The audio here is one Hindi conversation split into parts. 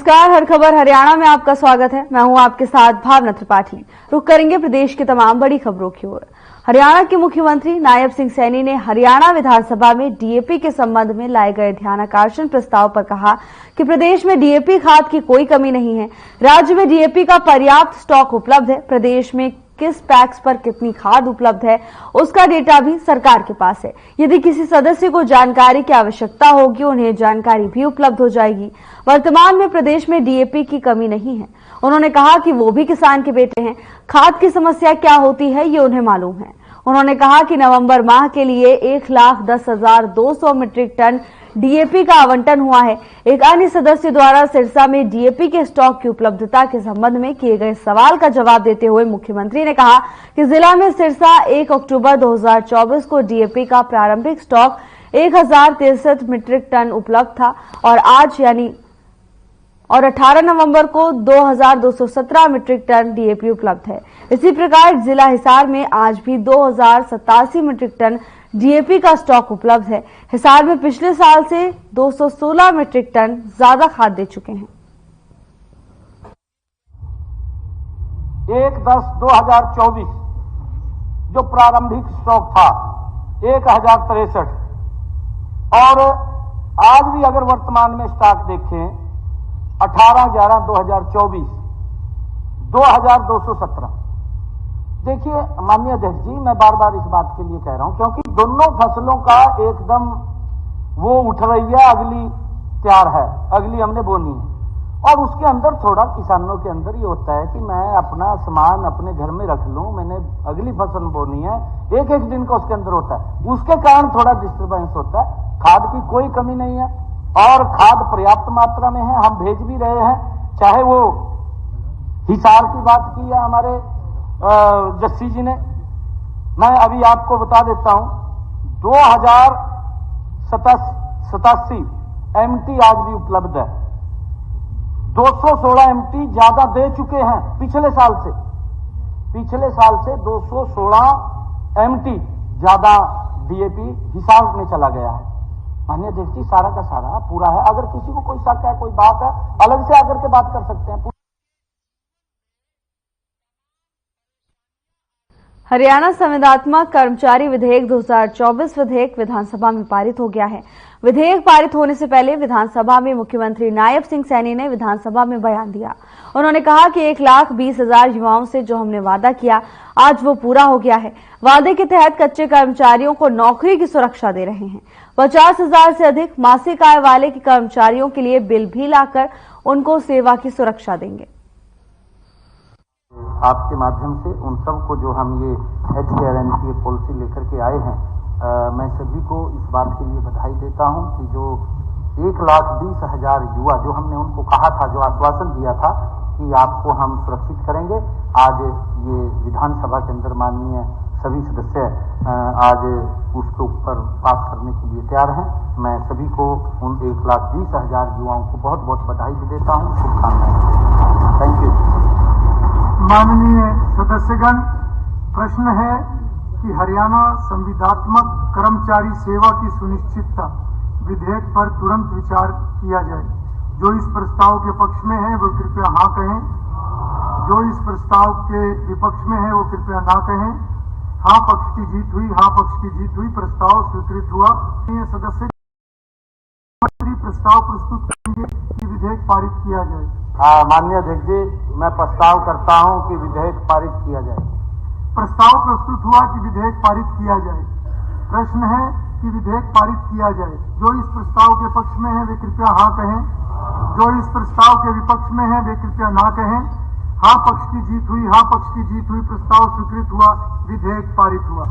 नमस्कार, हर खबर हरियाणा में आपका स्वागत है। मैं हूं आपके साथ भावना त्रिपाठी। रुक करेंगे प्रदेश की तमाम बड़ी खबरों की ओर। हरियाणा के मुख्यमंत्री नायब सिंह सैनी ने हरियाणा विधानसभा में डीएपी के संबंध में लाए गए ध्यानाकर्षण प्रस्ताव पर कहा कि प्रदेश में डीएपी खाद की कोई कमी नहीं है। राज्य में डीएपी का पर्याप्त स्टॉक उपलब्ध है। प्रदेश में किस पैक्स पर कितनी खाद उपलब्ध है उसका डेटा भी सरकार के पास है। यदि किसी सदस्य को जानकारी की आवश्यकता होगी उन्हें जानकारी भी उपलब्ध हो जाएगी। वर्तमान में प्रदेश में डीएपी की कमी नहीं है। उन्होंने कहा कि वो भी किसान के बेटे हैं। खाद की समस्या क्या होती है ये उन्हें मालूम है। उन्होंने कहा कि नवंबर माह के लिए 1,10,200 मीट्रिक टन डीएपी का आवंटन हुआ है। एक अन्य सदस्य द्वारा सिरसा में डीएपी के स्टॉक की उपलब्धता के संबंध में किए गए सवाल का जवाब देते हुए मुख्यमंत्री ने कहा कि जिला में सिरसा 1 अक्टूबर 2024 को डीएपी का प्रारंभिक स्टॉक 1,063 मीट्रिक टन उपलब्ध था और आज यानी 18 नवंबर को 2,217 मीट्रिक टन डीएपी उपलब्ध है। इसी प्रकार जिला हिसार में आज भी 2,087 मीट्रिक टन डीएपी का स्टॉक उपलब्ध है। हिसार में पिछले साल से 216 मीट्रिक टन ज्यादा खाद दे चुके हैं। 1/10/2024 जो प्रारंभिक स्टॉक था 1,063 और आज भी अगर वर्तमान में स्टॉक देखें 18/11/2024 2,217। देखिए माननीय अध्यक्ष जी, मैं बार बार इस बात के लिए कह रहा हूं क्योंकि दोनों फसलों का एकदम वो उठ रही है, अगली तैयार है, अगली हमने बोनी है और उसके अंदर थोड़ा किसानों के अंदर ये होता है कि मैं अपना सामान अपने घर में रख लूं, मैंने अगली फसल बोनी है, एक एक दिन का उसके अंदर होता है, उसके कारण थोड़ा डिस्टर्बेंस होता है। खाद की कोई कमी नहीं है और खाद पर्याप्त मात्रा में है, हम भेज भी रहे हैं। चाहे वो हिसार की बात की है हमारे जस्सी जी ने, मैं अभी आपको बता देता हूं 2,087 एमटी आज भी उपलब्ध है। 216 एमटी ज्यादा दे चुके हैं पिछले साल से 216 एमटी ज्यादा डीएपी हिसार में चला गया है। माननीय अध्यक्ष जी, सारा का सारा पूरा है। अगर किसी को कोई शक है, कोई बात है, अलग से आकर के बात कर सकते हैं। हरियाणा संविदात्मक कर्मचारी विधेयक 2024 विधेयक विधानसभा में पारित हो गया है। विधेयक पारित होने से पहले विधानसभा में मुख्यमंत्री नायब सिंह सैनी ने विधानसभा में बयान दिया। उन्होंने कहा कि 1,20,000 युवाओं से जो हमने वादा किया आज वो पूरा हो गया है। वादे के तहत कच्चे कर्मचारियों को नौकरी की सुरक्षा दे रहे हैं। 50,000 से अधिक मासिक आय वाले के कर्मचारियों के लिए बिल भी लाकर उनको सेवा की सुरक्षा देंगे। आपके माध्यम से उन सबको जो हम ये HRNP पॉलिसी लेकर के आए हैं, मैं सभी को इस बात के लिए बधाई देता हूं कि जो 1,20,000 युवा जो हमने उनको कहा था, जो आश्वासन दिया था कि आपको हम सुरक्षित करेंगे, आज ये विधानसभा के अंदर माननीय सभी सदस्य आज उसके ऊपर पास करने के लिए तैयार हैं। मैं सभी को उन 1,20,000 युवाओं को बहुत बहुत बधाई भी देता हूं, शुभकामनाएं। Thank you. माननीय सदस्यगण, प्रश्न है कि हरियाणा संविदात्मक कर्मचारी सेवा की सुनिश्चितता विधेयक पर तुरंत विचार किया जाए। जो इस प्रस्ताव के पक्ष में है वो कृपया हाँ कहें, जो इस प्रस्ताव के विपक्ष में है वो कृपया ना कहें। हाँ पक्ष की जीत हुई, हाँ पक्ष की जीत हुई, प्रस्ताव स्वीकृत हुआ। सदस्य प्रस्ताव प्रस्तुत करेंगे कि विधेयक पारित किया जाए। माननीय अध्यक्ष जी, मैं प्रस्ताव करता हूं कि विधेयक पारित किया जाए। प्रस्ताव प्रस्तुत हुआ कि विधेयक पारित किया जाए। प्रश्न है कि विधेयक पारित किया जाए। जो इस प्रस्ताव के पक्ष में है वे कृपया हाँ कहें, जो इस प्रस्ताव के विपक्ष में है वे कृपया ना कहें। हाँ पक्ष की जीत हुई, हाँ पक्ष की जीत हुई, प्रस्ताव स्वीकृत हुआ, विधेयक पारित हुआ।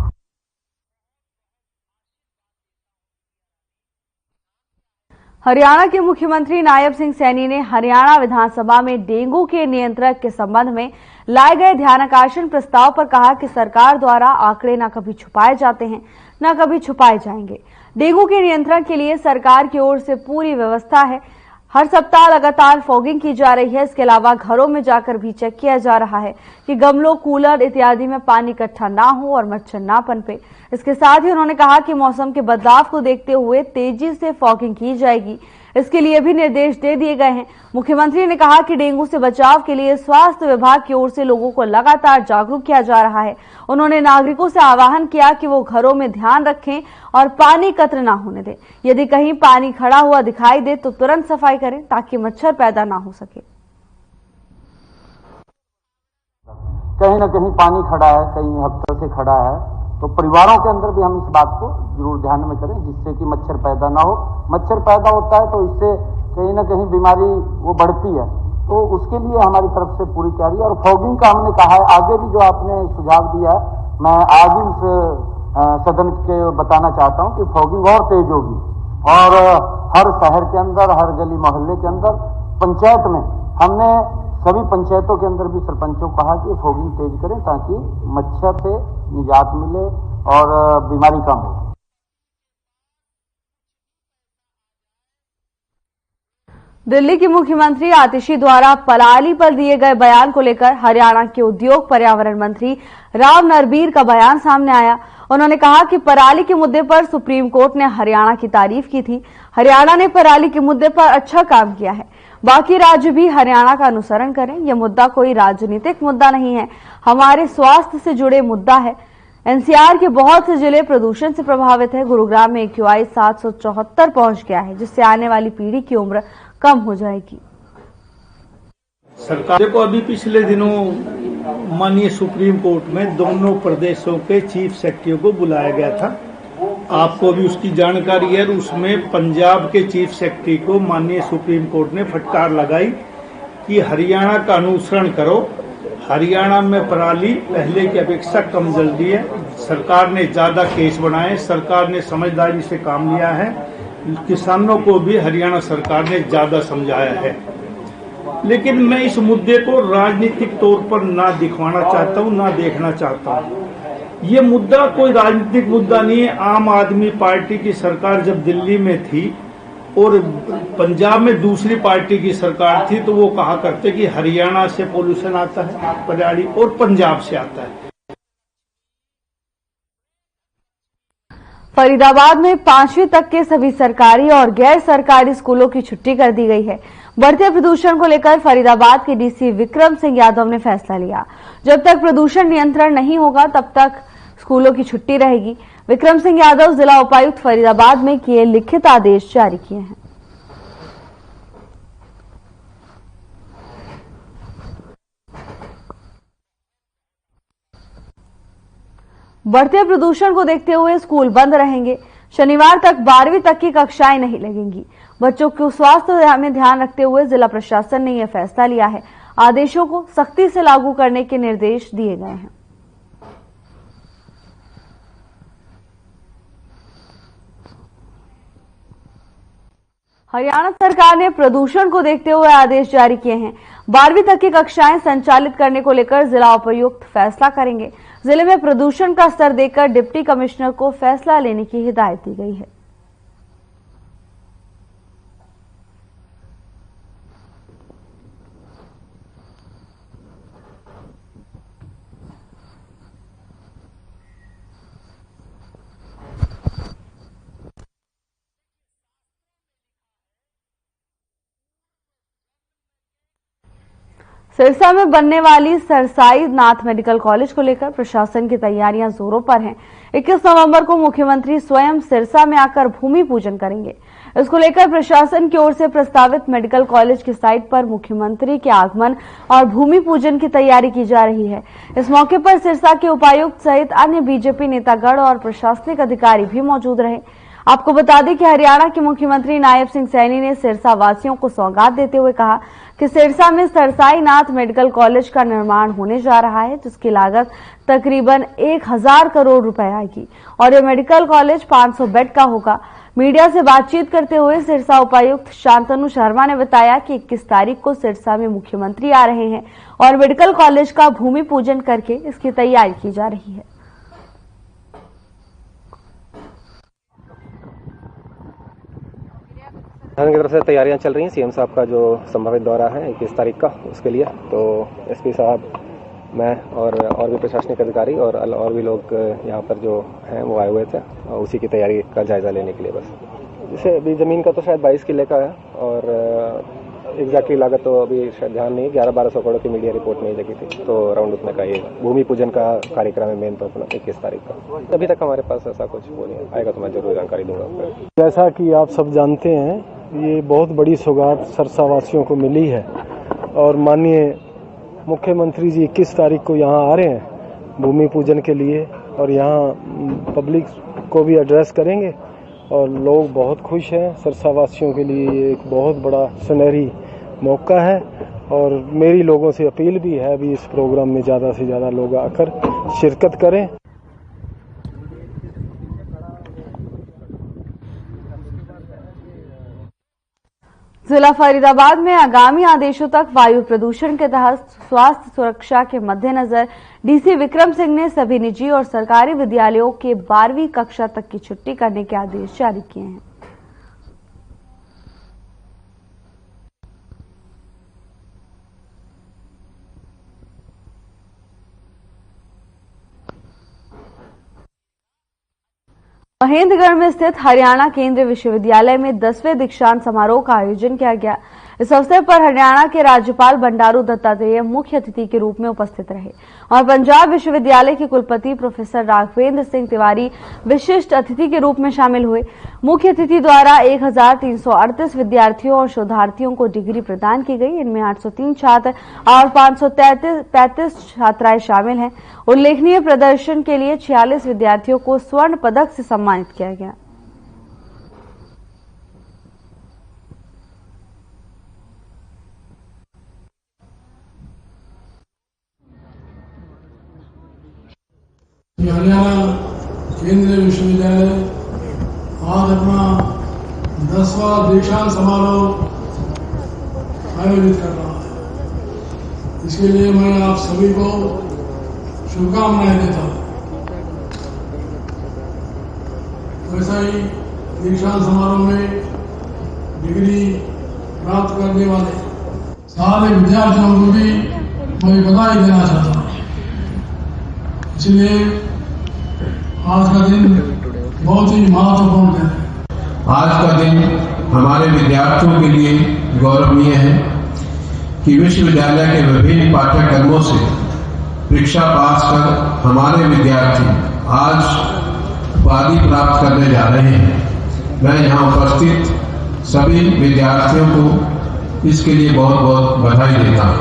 हरियाणा के मुख्यमंत्री नायब सिंह सैनी ने हरियाणा विधानसभा में डेंगू के नियंत्रण के संबंध में लाए गए ध्यानाकर्षण प्रस्ताव पर कहा कि सरकार द्वारा आंकड़े न कभी छुपाए जाते हैं न कभी छुपाए जाएंगे। डेंगू के नियंत्रण के लिए सरकार की ओर से पूरी व्यवस्था है। हर सप्ताह लगातार फॉगिंग की जा रही है। इसके अलावा घरों में जाकर भी चेक किया जा रहा है कि गमलों, कूलर इत्यादि में पानी इकट्ठा ना हो और मच्छर ना पनपे। इसके साथ ही उन्होंने कहा कि मौसम के बदलाव को देखते हुए तेजी से फॉगिंग की जाएगी। इसके लिए भी निर्देश दे दिए गए हैं। मुख्यमंत्री ने कहा कि डेंगू से बचाव के लिए स्वास्थ्य विभाग की ओर से लोगों को लगातार जागरूक किया जा रहा है। उन्होंने नागरिकों से आह्वान किया कि वो घरों में ध्यान रखें और पानी एकत्र न होने दें। यदि कहीं पानी खड़ा हुआ दिखाई दे तो तुरंत सफाई करें ताकि मच्छर पैदा न हो सके। कहीं न कहीं पानी खड़ा है, कहीं हफ्तों से खड़ा है, तो परिवारों के अंदर भी हम इस बात को जरूर ध्यान में करें जिससे कि मच्छर पैदा ना हो। मच्छर पैदा होता है तो इससे कहीं न कहीं बीमारी वो बढ़ती है, तो उसके लिए हमारी तरफ से पूरी तैयारी। और फॉगिंग का हमने कहा है, आगे भी जो आपने सुझाव दिया है, मैं आज इस सदन के बताना चाहता हूं कि फॉगिंग और तेज होगी और हर शहर के अंदर, हर गली मोहल्ले के अंदर, पंचायत में हमने सभी पंचायतों के अंदर भी सरपंचों को कहा कि फॉगिंग तेज करें ताकि मच्छर से निजात मिले और बीमारी कम हो। दिल्ली की मुख्यमंत्री आतिशी द्वारा पलाली पर दिए गए बयान को लेकर हरियाणा के उद्योग पर्यावरण मंत्री राव नरबीर का बयान सामने आया। उन्होंने कहा कि पराली के मुद्दे पर सुप्रीम कोर्ट ने हरियाणा की तारीफ की थी। हरियाणा ने पराली के मुद्दे पर अच्छा काम किया है, बाकी राज्य भी हरियाणा का अनुसरण करें। यह मुद्दा कोई राजनीतिक मुद्दा नहीं है, हमारे स्वास्थ्य से जुड़े मुद्दा है। एनसीआर के बहुत से जिले प्रदूषण से प्रभावित है। गुरुग्राम में AQI 774 पहुंच गया है, जिससे आने वाली पीढ़ी की उम्र कम हो जाएगी। सरकार को अभी पिछले दिनों माननीय सुप्रीम कोर्ट में दोनों प्रदेशों के चीफ सेक्रेटरियों को बुलाया गया था। आपको भी उसकी जानकारी है। उसमें पंजाब के चीफ सेक्रेटरी को माननीय सुप्रीम कोर्ट ने फटकार लगाई कि हरियाणा का अनुसरण करो। हरियाणा में पराली पहले की अपेक्षा कम जल्दी है। सरकार ने ज्यादा केस बनाए, सरकार ने समझदारी से काम लिया है। किसानों को भी हरियाणा सरकार ने ज्यादा समझाया है। लेकिन मैं इस मुद्दे को राजनीतिक तौर पर ना दिखवाना चाहता हूं, ना देखना चाहता हूं। ये मुद्दा कोई राजनीतिक मुद्दा नहीं है। आम आदमी पार्टी की सरकार जब दिल्ली में थी और पंजाब में दूसरी पार्टी की सरकार थी, तो वो कहा करते कि हरियाणा से पोल्यूशन आता है पराली और पंजाब से आता है। फरीदाबाद में 5वीं तक के सभी सरकारी और गैर सरकारी स्कूलों की छुट्टी कर दी गई है। बढ़ते प्रदूषण को लेकर फरीदाबाद के डीसी विक्रम सिंह यादव ने फैसला लिया। जब तक प्रदूषण नियंत्रण नहीं होगा तब तक स्कूलों की छुट्टी रहेगी। विक्रम सिंह यादव जिला उपायुक्त फरीदाबाद में किए लिखित आदेश जारी किए हैं। बढ़ते प्रदूषण को देखते हुए स्कूल बंद रहेंगे। शनिवार तक 12वीं तक की कक्षाएं नहीं लगेंगी। बच्चों के स्वास्थ्य में ध्यान रखते हुए जिला प्रशासन ने यह फैसला लिया है। आदेशों को सख्ती से लागू करने के निर्देश दिए गए हैं। हरियाणा सरकार ने प्रदूषण को देखते हुए आदेश जारी किए हैं। 12वीं तक की कक्षाएं संचालित करने को लेकर जिला उपायुक्त फैसला करेंगे। जिले में प्रदूषण का स्तर देखकर डिप्टी कमिश्नर को फैसला लेने की हिदायत दी गई है। सिरसा में बनने वाली सरसाई नाथ मेडिकल कॉलेज को लेकर प्रशासन की तैयारियां जोरों पर हैं। 21 नवंबर को मुख्यमंत्री स्वयं सिरसा में आकर भूमि पूजन करेंगे। इसको लेकर प्रशासन की ओर से प्रस्तावित मेडिकल कॉलेज की साइट पर मुख्यमंत्री के आगमन और भूमि पूजन की तैयारी की जा रही है। इस मौके पर सिरसा के उपायुक्त सहित अन्य बीजेपी नेतागण और प्रशासनिक अधिकारी भी मौजूद रहे। आपको बता दें कि हरियाणा के मुख्यमंत्री नायब सिंह सैनी ने सिरसा वासियों को सौगात देते हुए कहा कि सिरसा में सरसाई नाथ मेडिकल कॉलेज का निर्माण होने जा रहा है, जिसकी लागत तकरीबन 1000 करोड़ रुपए आएगी और यह मेडिकल कॉलेज 500 बेड का होगा। मीडिया से बातचीत करते हुए सिरसा उपायुक्त शांतनु शर्मा ने बताया कि 21 तारीख को सिरसा में मुख्यमंत्री आ रहे हैं और मेडिकल कॉलेज का भूमि पूजन करके इसकी तैयारी की जा रही है। प्रशासन की तरफ से तैयारियां चल रही हैं। सीएम साहब का जो संभावित दौरा है 21 तारीख का, उसके लिए तो एसपी साहब, मैं और भी प्रशासनिक अधिकारी और भी लोग यहाँ पर जो हैं वो आए हुए थे, उसी की तैयारी का जायजा लेने के लिए। बस जैसे अभी ज़मीन का तो शायद 22 किले का है, और एग्जैक्टली लागत तो अभी शायद ध्यान नहीं, 1100-1200 करोड़ की मीडिया रिपोर्ट में जगी थी, तो अराउंड उतना का ये भूमि पूजन का कार्यक्रम है मेन तो अपना 21 तारीख का। अभी तक हमारे पास ऐसा कुछ वो नहीं आएगा तो मैं जरूर जानकारी दूंगा आपको। जैसा कि आप सब जानते हैं, ये बहुत बड़ी सौगात सरसावासियों को मिली है और माननीय मुख्यमंत्री जी 21 तारीख को यहाँ आ रहे हैं भूमि पूजन के लिए और यहाँ पब्लिक को भी एड्रेस करेंगे और लोग बहुत खुश हैं। सरसावासियों के लिए ये एक बहुत बड़ा सुनहरी मौका है और मेरी लोगों से अपील भी है अभी इस प्रोग्राम में ज़्यादा से ज़्यादा लोग आकर शिरकत करें। जिला फरीदाबाद में आगामी आदेशों तक वायु प्रदूषण के तहत स्वास्थ्य सुरक्षा के मद्देनजर डीसी विक्रम सिंह ने सभी निजी और सरकारी विद्यालयों के 12वीं कक्षा तक की छुट्टी करने के आदेश जारी किए हैं। महेंद्रगढ़ में स्थित हरियाणा केंद्रीय विश्वविद्यालय में 10वें दीक्षांत समारोह का आयोजन किया गया। इस अवसर पर हरियाणा के राज्यपाल बंडारू दत्तात्रेय मुख्य अतिथि के रूप में उपस्थित रहे और पंजाब विश्वविद्यालय के कुलपति प्रोफेसर राघवेंद्र सिंह तिवारी विशिष्ट अतिथि के रूप में शामिल हुए। मुख्य अतिथि द्वारा 1338 विद्यार्थियों और शोधार्थियों को डिग्री प्रदान की गई। इनमें 803 छात्र और 535 छात्राएं शामिल हैं। उल्लेखनीय प्रदर्शन के लिए 46 विद्यार्थियों को स्वर्ण पदक से सम्मानित किया गया। हरियाणा केंद्रीय विश्वविद्यालय आज अपना 10वां दीक्षांत समारोह आयोजित कर रहा है। इसके लिए मैं आप सभी को शुभकामनाएं देता हूं। वैसा ही दीक्षांत समारोह में डिग्री प्राप्त करने वाले सारे विद्यार्थियों को भी मैं बधाई देना चाहता हूं। इसलिए आज का दिन बहुत ही महत्वपूर्ण है। आज का दिन हमारे विद्यार्थियों के लिए गौरवनीय है कि विश्वविद्यालय के विभिन्न पाठ्यक्रमों से परीक्षा पास कर हमारे विद्यार्थी आज उपाधि प्राप्त करने जा रहे हैं। मैं यहाँ उपस्थित सभी विद्यार्थियों को इसके लिए बहुत बहुत बधाई देता हूँ।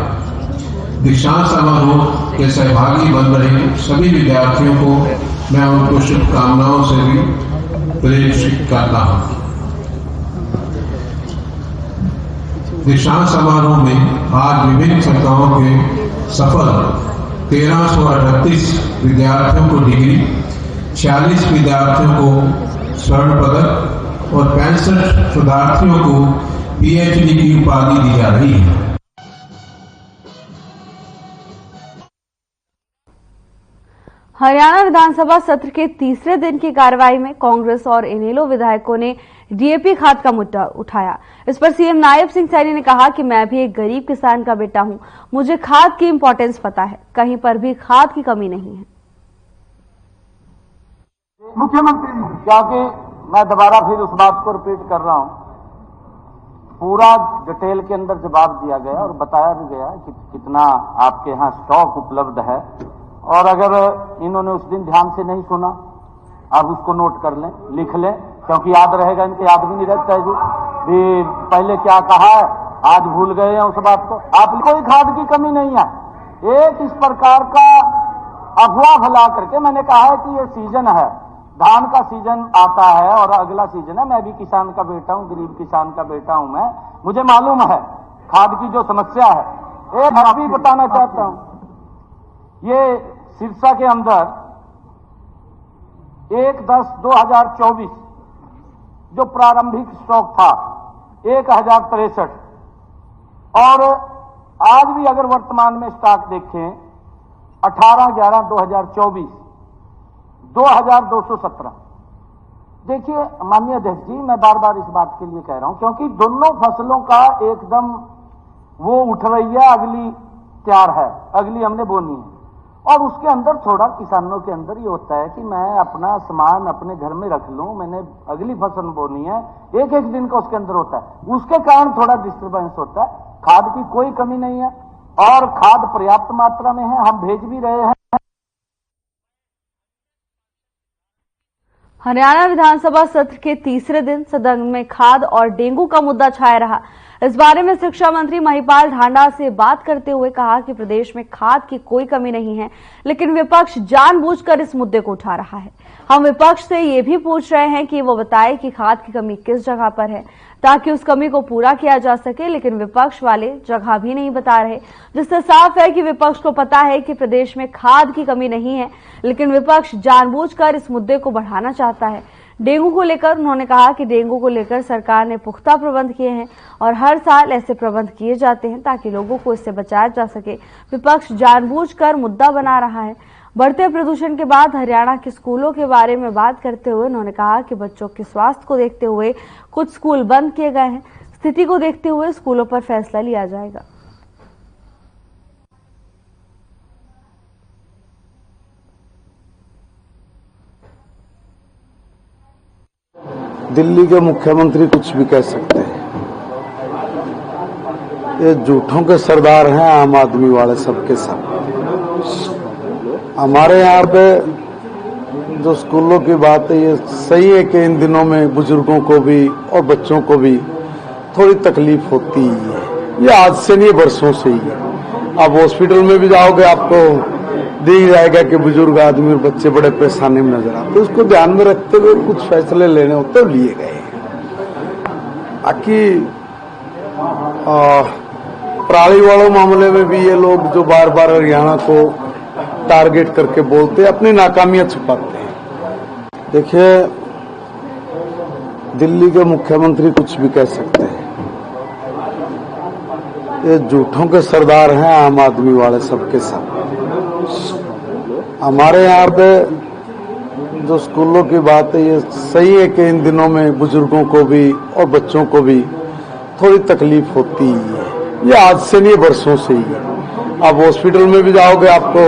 दीक्षांत समारोह के सहभागी बन रहे सभी विद्यार्थियों को मैं उनको शुभकामनाओं से भी प्रेरित करता हूं। दीक्षांत समारोह में आज विभिन्न संस्थाओं के सफल 1338 विद्यार्थियों को डिग्री, 46 विद्यार्थियों को स्वर्ण पदक और 65 शोधार्थियों को पीएचडी की उपाधि दी जा रही है। हरियाणा विधानसभा सत्र के तीसरे दिन की कार्रवाई में कांग्रेस और इनेलो विधायकों ने डीएपी खाद का मुद्दा उठाया। इस पर सीएम नायब सिंह सैनी ने कहा कि मैं भी एक गरीब किसान का बेटा हूं, मुझे खाद की इंपॉर्टेंस पता है, कहीं पर भी खाद की कमी नहीं है। मुख्यमंत्री क्योंकि मैं दोबारा फिर उस बात को रिपीट कर रहा हूं, पूरा डिटेल के अंदर जवाब दिया गया और बताया भी गया कि कितना आपके यहाँ स्टॉक उपलब्ध है। और अगर इन्होंने उस दिन ध्यान से नहीं सुना, आप उसको नोट कर लें, लिख लें, क्योंकि याद रहेगा, इनके याद भी नहीं रहता है जी भी पहले क्या कहा है, आज भूल गए हैं उस बात को। आप कोई खाद की कमी नहीं है। एक इस प्रकार का अफवाह फैला करके मैंने कहा है कि ये सीजन है, धान का सीजन आता है और अगला सीजन है। मैं भी किसान का बेटा हूं, गरीब किसान का बेटा हूं मैं, मुझे मालूम है खाद की जो समस्या है। एक मैं भी बताना चाहता हूं, ये सिरसा के अंदर 1/10/2024 जो प्रारंभिक स्टॉक था 1063 और आज भी अगर वर्तमान में स्टॉक देखें 18/11/2024 2217। देखिए माननीय अध्यक्ष जी, मैं बार बार इस बात के लिए कह रहा हूं क्योंकि दोनों फसलों का एकदम वो उठ रही है, अगली तैयार है, अगली हमने बोनी है। और उसके अंदर थोड़ा किसानों के अंदर ये होता है कि मैं अपना सामान अपने घर में रख लूं, मैंने अगली फसल बोनी है, एक एक दिन का उसके अंदर होता है, उसके कारण थोड़ा डिस्टर्बेंस होता है। खाद की कोई कमी नहीं है और खाद पर्याप्त मात्रा में है, हम भेज भी रहे हैं। हरियाणा विधानसभा सत्र के तीसरे दिन सदन में खाद और डेंगू का मुद्दा छाया रहा। इस बारे में शिक्षा मंत्री महिपाल ढांडा से बात करते हुए कहा कि प्रदेश में खाद की कोई कमी नहीं है, लेकिन विपक्ष जानबूझकर इस मुद्दे को उठा रहा है। हम विपक्ष से ये भी पूछ रहे हैं कि वो बताए कि खाद की कमी किस जगह पर है ताकि उस कमी को पूरा किया जा सके, लेकिन विपक्ष वाले जगह भी नहीं बता रहे, जिससे साफ है कि विपक्ष को पता है कि प्रदेश में खाद की कमी नहीं है, लेकिन विपक्ष जानबूझकर इस मुद्दे को बढ़ाना चाहता है। डेंगू को लेकर उन्होंने कहा कि डेंगू को लेकर सरकार ने पुख्ता प्रबंध किए हैं और हर साल ऐसे प्रबंध किए जाते हैं ताकि लोगों को इससे बचाया जा सके। विपक्ष जानबूझकर मुद्दा बना रहा है। बढ़ते प्रदूषण के बाद हरियाणा के स्कूलों के बारे में बात करते हुए उन्होंने कहा कि बच्चों के स्वास्थ्य को देखते हुए कुछ स्कूल बंद किए गए हैं। स्थिति को देखते हुए स्कूलों पर फैसला लिया जाएगा। दिल्ली के मुख्यमंत्री कुछ भी कह सकते हैं, ये झूठों के सरदार हैं आम आदमी वाले सबके सब। हमारे यहाँ पे जो स्कूलों की बात है, ये सही है कि इन दिनों में बुजुर्गों को भी और बच्चों को भी थोड़ी तकलीफ होती ही है। ये आज से नहीं, बरसों से ही है। अब हॉस्पिटल में भी जाओगे आपको दिख जाएगा कि बुजुर्ग आदमी और बच्चे बड़े परेशानी में नजर आते। उसको ध्यान में रखते हुए कुछ फैसले लेने होते तो लिए गए। बाकी पराली वालों मामले में भी ये लोग जो बार बार हरियाणा को टारगेट करके बोलते हैं, अपनी नाकामियां छुपाते हैं। देखिए, दिल्ली के मुख्यमंत्री कुछ भी कह सकते हैं, ये झूठों के सरदार हैं आम आदमी वाले सबके सब। हमारे यहाँ पे जो स्कूलों की बात है, ये सही है कि इन दिनों में बुजुर्गों को भी और बच्चों को भी थोड़ी तकलीफ होती ही है। ये आज से नहीं, बरसों से ही है। अब हॉस्पिटल में भी जाओगे आपको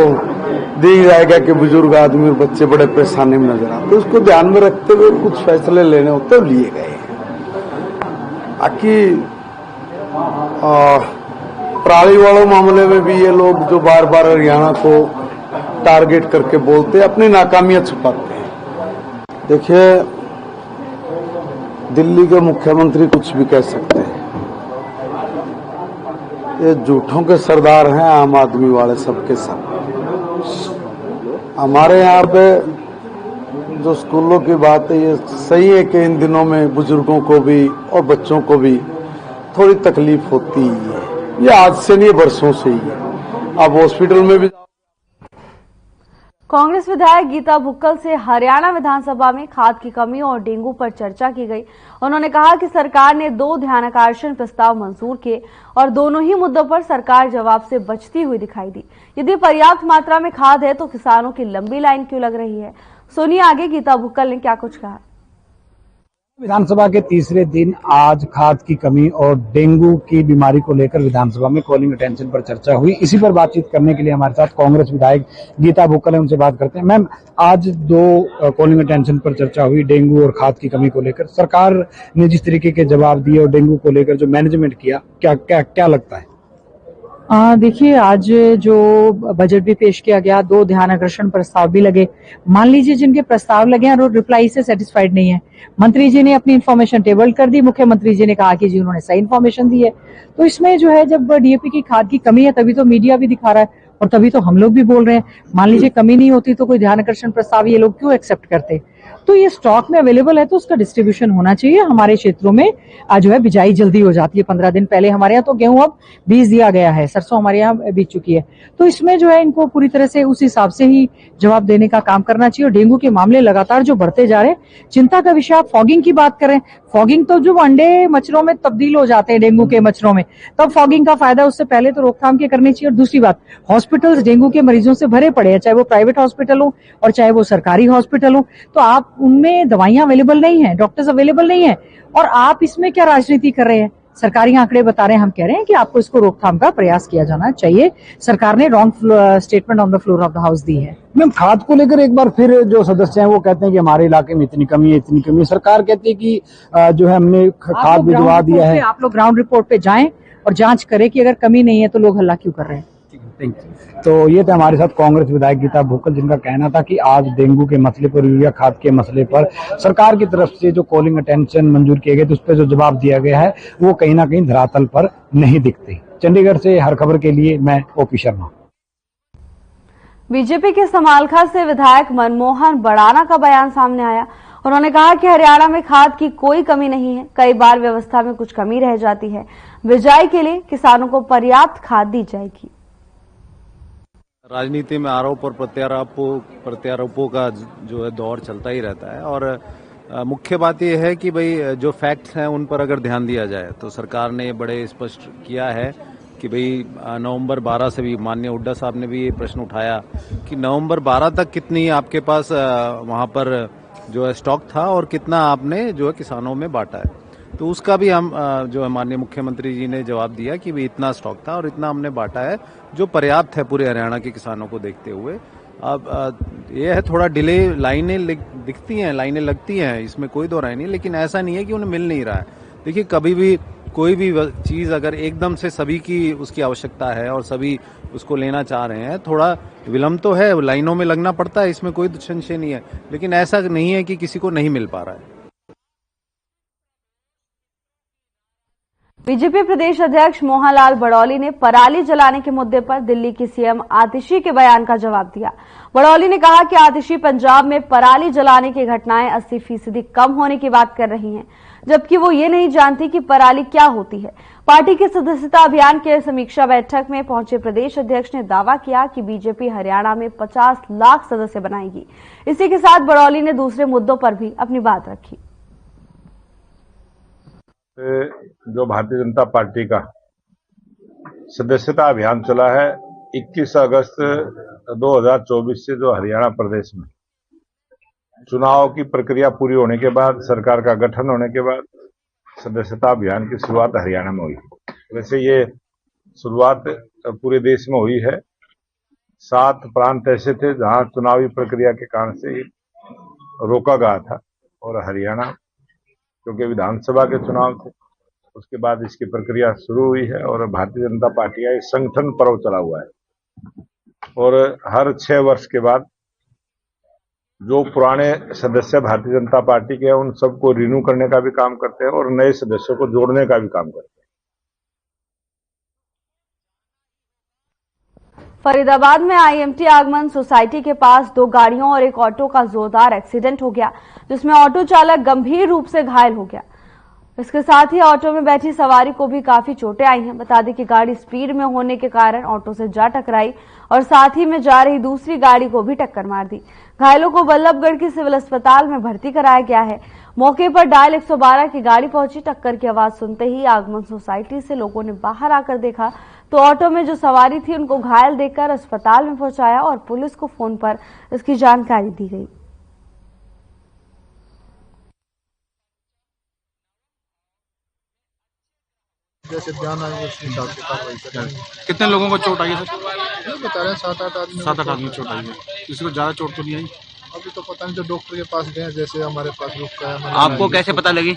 दिख जाएगा कि बुजुर्ग आदमी और बच्चे बड़े परेशानी में नजर आते। उसको ध्यान में रखते हुए कुछ फैसले लेने होते तो लिए गए। बाकी पराली वालों मामले में भी ये लोग जो बार बार हरियाणा को टारगेट करके बोलते हैं, अपनी नाकामियां छुपाते हैं। देखिए, दिल्ली के मुख्यमंत्री कुछ भी कह सकते हैं, ये झूठों के सरदार हैं आम आदमी वाले सबके सब। हमारे यहाँ पे जो स्कूलों की बात है, ये सही है कि इन दिनों में बुजुर्गों को भी और बच्चों को भी थोड़ी तकलीफ होती ही है। ये आज से नहीं, बरसों से ही है। अब हॉस्पिटल में भी। कांग्रेस विधायक गीता भुक्कल से हरियाणा विधानसभा में खाद की कमी और डेंगू पर चर्चा की गई। उन्होंने कहा कि सरकार ने 2 ध्यानाकर्षण प्रस्ताव मंजूर किए और दोनों ही मुद्दों पर सरकार जवाब से बचती हुई दिखाई दी। यदि पर्याप्त मात्रा में खाद है तो किसानों की लंबी लाइन क्यों लग रही है? सुनिए आगे गीता भुक्कल ने क्या कुछ कहा। विधानसभा के तीसरे दिन आज खाद की कमी और डेंगू की बीमारी को लेकर विधानसभा में कॉलिंग अटेंशन पर चर्चा हुई। इसी पर बातचीत करने के लिए हमारे साथ कांग्रेस विधायक गीता भुक्कल है, उनसे बात करते हैं। मैम, आज 2 कॉलिंग अटेंशन पर चर्चा हुई डेंगू और खाद की कमी को लेकर। सरकार ने जिस तरीके के जवाब दिए और डेंगू को लेकर जो मैनेजमेंट किया, क्या लगता है? देखिए, आज जो बजट भी पेश किया गया, 2 ध्यानाकर्षण प्रस्ताव भी लगे। मान लीजिए जिनके प्रस्ताव लगे हैं और रिप्लाई से सेटिस्फाइड नहीं है, मंत्री जी ने अपनी इन्फॉर्मेशन टेबल कर दी, मुख्यमंत्री जी ने कहा कि जी उन्होंने सही इन्फॉर्मेशन दी है। तो इसमें जो है, जब डीएपी की खाद की कमी है तभी तो मीडिया भी दिखा रहा है और तभी तो हम लोग भी बोल रहे हैं। मान लीजिए कमी नहीं होती तो कोई ध्यानाकर्षण प्रस्ताव ये लोग क्यों एक्सेप्ट करते? तो ये स्टॉक में अवेलेबल है तो उसका डिस्ट्रीब्यूशन होना चाहिए। हमारे क्षेत्रों में जो है बिजाई जल्दी हो जाती है। 15 दिन पहले हमारे यहाँ तो गेहूं अब बीज दिया गया है, सरसों हमारे यहाँ बीज चुकी है। तो इसमें जो है इनको पूरी तरह से उस हिसाब से ही जवाब देने का काम करना चाहिए। और डेंगू के मामले लगातार जो बढ़ते जा रहे हैं, चिंता का विषय। आप फॉगिंग की बात करें, फॉगिंग तो जो अंडे मच्छरों में तब्दील हो जाते हैं डेंगू के मच्छरों में, तब फॉगिंग का फायदा उससे पहले तो रोकथाम की करनी चाहिए। और दूसरी बात, हॉस्पिटल्स डेंगू के मरीजों से भरे पड़े हैं, चाहे वो प्राइवेट हॉस्पिटल हो और चाहे वो सरकारी हॉस्पिटल हो। तो आप उनमें दवाइयां अवेलेबल नहीं है, डॉक्टर्स अवेलेबल नहीं है और आप इसमें क्या राजनीति कर रहे हैं? सरकारी आंकड़े बता रहे हैं, हम कह रहे हैं कि आपको इसको रोकथाम का प्रयास किया जाना चाहिए। सरकार ने wrong statement on the floor of the house दी है। मैम, खाद को लेकर एक बार फिर जो सदस्य हैं वो कहते हैं कि हमारे इलाके में इतनी कमी है, इतनी कमी है। सरकार कहती है कि जो है हमने खाद भिजवा दिया है। आप लोग ग्राउंड रिपोर्ट पे जाएं और जांच करें कि अगर कमी नहीं है तो लोग हल्ला क्यों कर रहे हैं। तो ये थे हमारे साथ कांग्रेस विधायक गीता भुक्कल, जिनका कहना था कि आज डेंगू के मसले पर, यूरिया खाद के मसले पर सरकार की तरफ से जो कॉलिंग अटेंशन मंजूर किए गए थे, उस पर जो जवाब दिया गया है वो कहीं ना कहीं धरातल पर नहीं दिखते। चंडीगढ़ से हर खबर के लिए मैं ओपी शर्मा। बीजेपी के समालखा से विधायक मनमोहन बड़ाना का बयान सामने आया। उन्होंने कहा कि हरियाणा में खाद की कोई कमी नहीं है, कई बार व्यवस्था में कुछ कमी रह जाती है। बिजाई के लिए किसानों को पर्याप्त खाद दी जाएगी। राजनीति में आरोप और प्रत्यारोपों का जो है दौर चलता ही रहता है और मुख्य बात यह है कि भाई जो फैक्ट्स हैं उन पर अगर ध्यान दिया जाए तो सरकार ने बड़े स्पष्ट किया है कि भाई नवंबर 12 से भी, माननीय हुड्डा साहब ने भी ये प्रश्न उठाया कि नवंबर 12 तक कितनी आपके पास वहां पर जो है स्टॉक था और कितना आपने जो है किसानों में बांटा है। तो उसका भी हम जो है माननीय मुख्यमंत्री जी ने जवाब दिया कि भाई इतना स्टॉक था और इतना हमने बांटा है जो पर्याप्त है पूरे हरियाणा के किसानों को देखते हुए। अब ये है थोड़ा डिले, लाइनें दिखती हैं, लाइनें लगती हैं, इसमें कोई दो राय नहीं, लेकिन ऐसा नहीं है कि उन्हें मिल नहीं रहा है। देखिए, कभी भी कोई भी चीज अगर एकदम से सभी की उसकी आवश्यकता है और सभी उसको लेना चाह रहे हैं, थोड़ा विलम्ब तो है, लाइनों में लगना पड़ता है, इसमें कोई संशय नहीं है, लेकिन ऐसा नहीं है कि किसी को नहीं मिल पा रहा है। बीजेपी प्रदेश अध्यक्ष मोहनलाल बड़ौली ने पराली जलाने के मुद्दे पर दिल्ली की सीएम आतिशी के बयान का जवाब दिया। बड़ौली ने कहा कि आतिशी पंजाब में पराली जलाने की घटनाएं 80% कम होने की बात कर रही हैं, जबकि वो ये नहीं जानती कि पराली क्या होती है। पार्टी के सदस्यता अभियान के समीक्षा बैठक में पहुंचे प्रदेश अध्यक्ष ने दावा किया कि बीजेपी हरियाणा में 50 लाख सदस्य बनाएगी। इसी के साथ बड़ौली ने दूसरे मुद्दों पर भी अपनी बात रखी। जो भारतीय जनता पार्टी का सदस्यता अभियान चला है, 21 अगस्त 2024 से जो हरियाणा प्रदेश में चुनाव की प्रक्रिया पूरी होने के बाद, सरकार का गठन होने के बाद सदस्यता अभियान की शुरुआत हरियाणा में हुई। वैसे ये शुरुआत पूरे देश में हुई है। 7 प्रांत ऐसे थे जहां चुनावी प्रक्रिया के कारण से रोका गया था और हरियाणा क्योंकि विधानसभा के चुनाव थे, उसके बाद इसकी प्रक्रिया शुरू हुई है और भारतीय जनता पार्टी का एक संगठन पर्व चला हुआ है और हर 6 वर्ष के बाद जो पुराने सदस्य भारतीय जनता पार्टी के हैं उन सबको रिन्यू करने का भी काम करते हैं और नए सदस्यों को जोड़ने का भी काम करते हैं। फरीदाबाद में आईएमटी आगमन सोसाइटी के पास 2 गाड़ियों और एक ऑटो का जोरदार एक्सीडेंट हो गया, जिसमें ऑटो चालक गंभीर रूप से घायल हो गया। इसके साथ ही ऑटो में बैठी सवारी को भी काफी चोटें आई हैं। बता दें कि गाड़ी स्पीड में होने के कारण ऑटो से जा टकराई और साथ ही में जा रही दूसरी गाड़ी को भी टक्कर मार दी। घायलों को बल्लभगढ़ की सिविल अस्पताल में भर्ती कराया गया है। मौके पर डायल 112 की गाड़ी पहुंची। टक्कर की आवाज सुनते ही आगमन सोसाइटी से लोगों ने बाहर आकर देखा तो ऑटो में जो सवारी थी उनको घायल देखकर अस्पताल में पहुंचाया और पुलिस को फोन पर इसकी जानकारी दी गई। जैसे ध्यान आएंगे उस हिसाब से कार्रवाई करेंगे। कितने लोगों को चोट आई है सर? ये बता रहे हैं 7-8 आदमी। 7-8 आदमी चोट आई है। किसी को ज्यादा चोट तो नहीं आई? अभी तो पता नहीं, जो डॉक्टर के पास गए जैसे हमारे पास रुक का है। आपको कैसे पता लगी?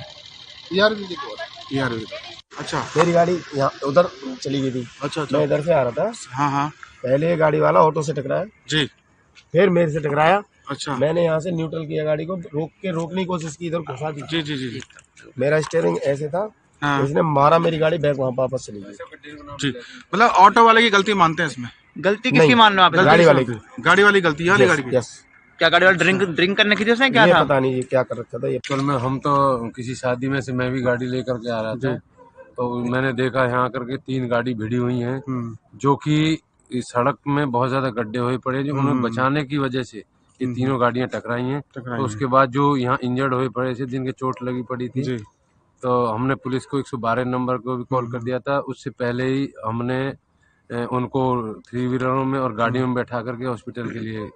ERV report. अच्छा, मेरी गाड़ी यहाँ उधर चली गई थी। अच्छा, मैं इधर से आ रहा था। हाँ हाँ। पहले गाड़ी वाला ऑटो से टकराया जी, फिर मेरे से टकराया। अच्छा, मैंने यहाँ से न्यूट्रल किया, गाड़ी को रोकने की कोशिश की, इधर घुसा दी। जी जी जी जी। मेरा स्टीयरिंग ऐसे था, हाँ। इसने मारा, मेरी गाड़ी बैक वहाँ वापस चली गई। जी, मतलब ऑटो वाले की गलती मानते हैं इसमें? गलती किसकी मान रहे हो आप? गाड़ी वाले की। गाड़ी वाली गलती है, गाड़ी की। यस। क्या गाड़ी वाला ड्रिंक करने की थी उसने? क्या था पता नहीं, ये क्या कर रखा था ये। कल में हम तो किसी शादी में से मैं भी गाड़ी लेकर के आ रहा था, तो मैंने देखा यहाँ करके 3 गाड़ी भिड़ी हुई हैं, जो कि इस सड़क में बहुत ज्यादा गड्ढे हुए पड़े, जो उन्हें बचाने की वजह से ये तीनों गाड़ियां टकराई हैं। तो उसके बाद जो यहाँ इंजर्ड हुए पड़े थे, जिनके चोट लगी पड़ी थी, तो हमने पुलिस को 112 नंबर को भी कॉल कर दिया था। उससे पहले ही हमने उनको 3 व्हीलरों में और गाड़ियों में बैठा करके हॉस्पिटल के लिए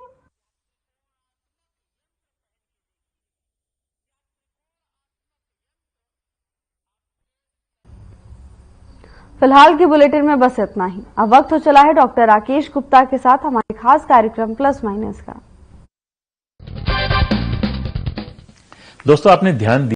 फिलहाल की बुलेटिन में बस इतना ही। अब वक्त हो चला है डॉक्टर राकेश गुप्ता के साथ हमारे खास कार्यक्रम प्लस माइनस का। दोस्तों, आपने ध्यान दिया